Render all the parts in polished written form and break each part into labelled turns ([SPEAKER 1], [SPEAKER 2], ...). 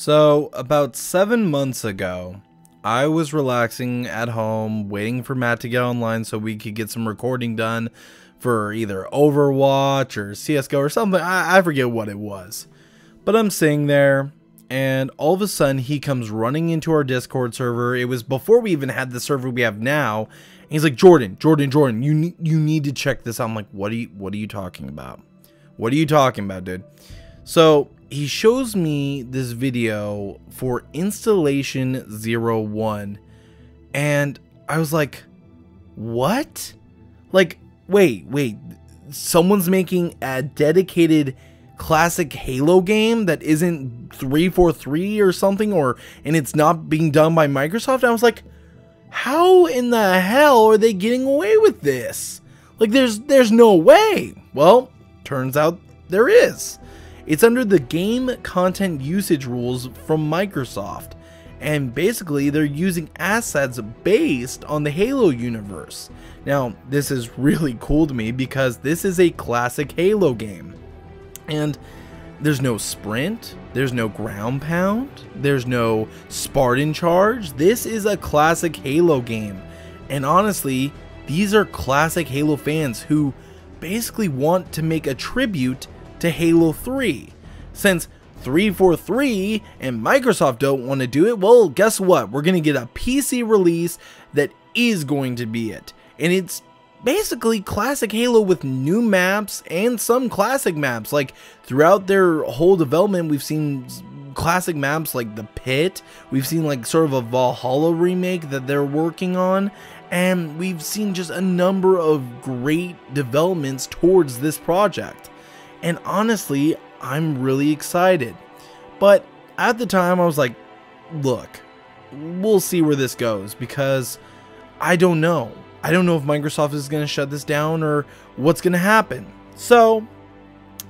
[SPEAKER 1] So, about 7 months ago, I was relaxing at home, waiting for Matt to get online so we could get some recording done for either Overwatch or CSGO or something. I forget what it was. But I'm sitting there, and all of a sudden, he comes running into our Discord server. It was before we even had the server we have now. And he's like, Jordan, you need to check this out. I'm like, what are you talking about? What are you talking about, dude? So he shows me this video for installation 01, and I was like, what? Like, wait, someone's making a dedicated classic Halo game that isn't 343 or something, and it's not being done by Microsoft? I was like, how in the hell are they getting away with this? Like, there's no way. Well, turns out there is. It's under the game content usage rules from Microsoft, and basically they're using assets based on the Halo universe. Now, this is really cool to me because this is a classic Halo game, and there's no sprint, there's no ground pound, there's no Spartan charge. This is a classic Halo game, and honestly, these are classic Halo fans who basically want to make a tribute to Halo 3. Since 343 and Microsoft don't want to do it, well, guess what? We're going to get a PC release that is going to be it. And it's basically classic Halo with new maps and some classic maps. Like, throughout their whole development, we've seen classic maps like the Pit. We've seen like sort of a Valhalla remake that they're working on. And we've seen just a number of great developments towards this project. And honestly, I'm really excited. But at the time, I was like, look, we'll see where this goes, because I don't know. I don't know if Microsoft is going to shut this down or what's going to happen. So,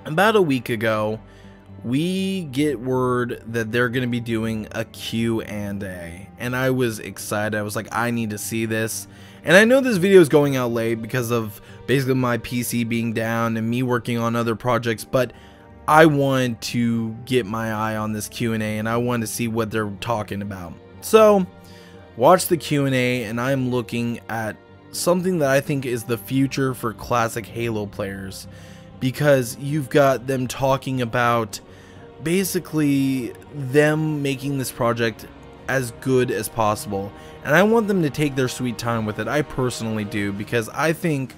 [SPEAKER 1] about a week ago, we get word that they're going to be doing a Q&A. And I was excited. I was like, I need to see this. And I know this video is going out late because of basically my PC being down and me working on other projects, but I wanted to get my eye on this Q&A and I wanted to see what they're talking about. So, watch the Q&A, and I'm looking at something that I think is the future for classic Halo players, because you've got them talking about basically them making this project as good as possible, and I want them to take their sweet time with it. I personally do, because I think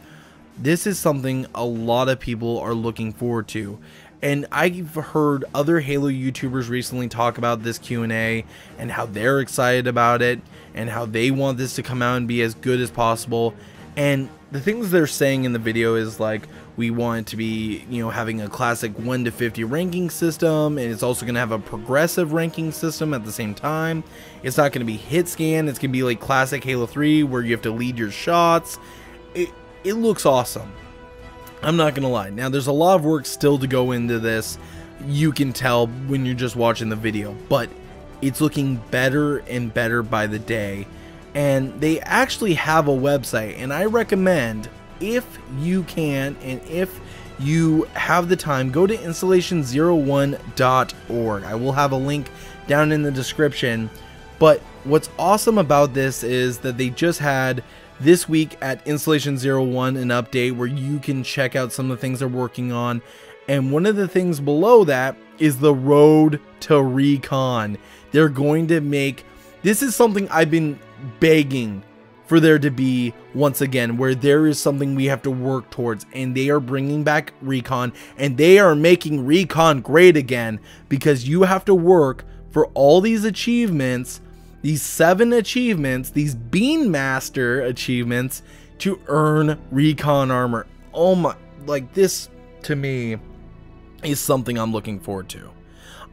[SPEAKER 1] this is something a lot of people are looking forward to. And I've heard other Halo YouTubers recently talk about this Q&A and how they're excited about it and how they want this to come out and be as good as possible. And the things they're saying in the video is like, we want it to be, you know, having a classic 1 to 50 ranking system, and it's also going to have a progressive ranking system at the same time. It's not going to be hit scan. It's going to be like classic Halo 3 where you have to lead your shots. It looks awesome. I'm not gonna lie. Now, there's a lot of work still to go into this. You can tell when you're just watching the video, but it's looking better and better by the day. And they actually have a website, and I recommend, if you can and if you have the time, go to installation01.org. I will have a link down in the description. But what's awesome about this is that they just had this week at Installation 01 an update where you can check out some of the things they're working on. And one of the things below that is the road to Recon. They're going to make, this is something I've been begging for there to be once again, where there is something we have to work towards, and they are bringing back Recon, and they are making Recon great again, because you have to work for all these achievements, these 7 achievements, these Bean Master achievements, to earn Recon armor. Oh my, like, this to me is something I'm looking forward to.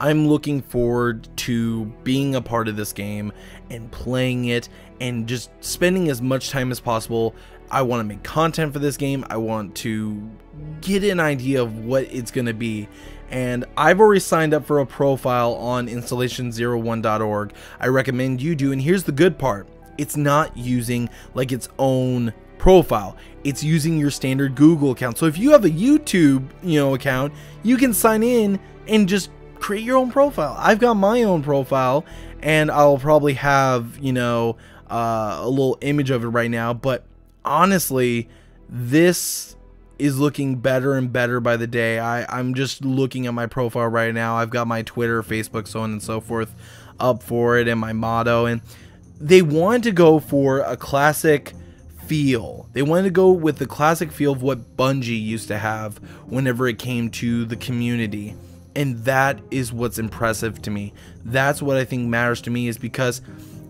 [SPEAKER 1] I'm looking forward to being a part of this game and playing it and just spending as much time as possible. I want to make content for this game. I want to get an idea of what it's going to be. And I've already signed up for a profile on installation01.org. I recommend you do. And here's the good part. It's not using like its own profile. It's using your standard Google account. So if you have a YouTube, account, you can sign in and just create your own profile. I've got my own profile, and I'll probably have, you know, a little image of it right now. But honestly, this is looking better and better by the day. I'm just looking at my profile right now. I've got my Twitter, Facebook, so on and so forth up for it, and my motto. And they wanted to go for a classic feel. They wanted to go with the classic feel of what Bungie used to have whenever it came to the community. And that is what's impressive to me. That's what I think matters to me, is because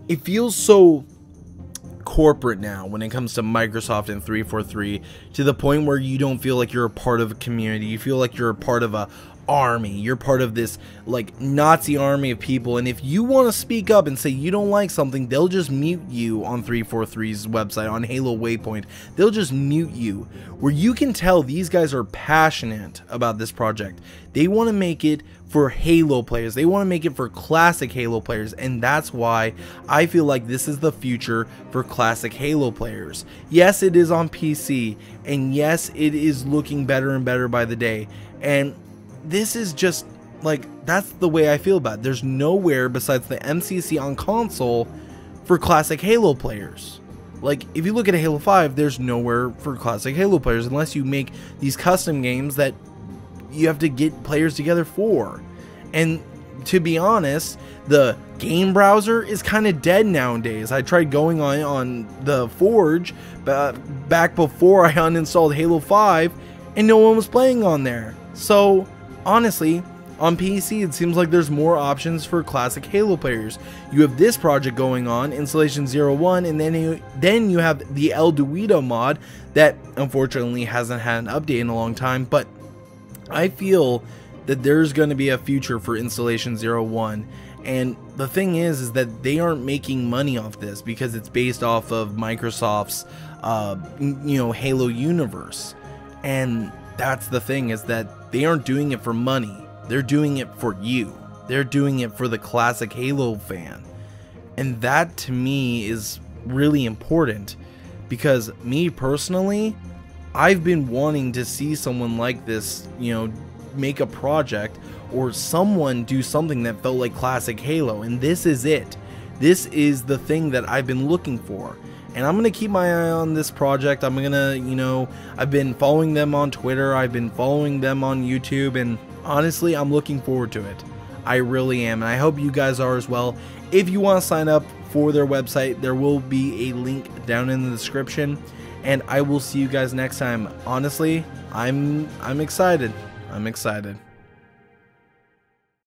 [SPEAKER 1] it feels so corporate now when it comes to Microsoft and 343, to the point where you don't feel like you're a part of a community. You feel like you're a part of a army. You're part of this like Nazi army of people, and if you want to speak up and say you don't like something, they'll just mute you on 343's website, on Halo Waypoint. They'll just mute you, where you can tell these guys are passionate about this project. They want to make it for Halo players. They want to make it for classic Halo players, and that's why I feel like this is the future for classic Halo players. Yes, it is on PC, and yes, it is looking better and better by the day, and this is just like, that's the way I feel about it. There's nowhere besides the MCC on console for classic Halo players. Like, if you look at Halo 5, there's nowhere for classic Halo players unless you make these custom games that you have to get players together for. And to be honest, the game browser is kind of dead nowadays. I tried going on the Forge back before I uninstalled Halo 5, and no one was playing on there. So honestly, on PC, it seems like there's more options for classic Halo players. You have this project going on, Installation 01, and then you have the El Duito mod that unfortunately hasn't had an update in a long time, but I feel that there's going to be a future for Installation 01. And the thing is that they aren't making money off this because it's based off of Microsoft's you know, Halo universe. And that's the thing, is that they aren't doing it for money. They're doing it for you. They're doing it for the classic Halo fan. And that to me is really important, because me personally, I've been wanting to see someone like this, you know, make a project or someone do something that felt like classic Halo, and this is it. This is the thing that I've been looking for. And I'm going to keep my eye on this project. I'm going to, you know, I've been following them on Twitter. I've been following them on YouTube. And honestly, I'm looking forward to it. I really am. And I hope you guys are as well. If you want to sign up for their website, there will be a link down in the description. And I will see you guys next time. Honestly, I'm excited. I'm excited.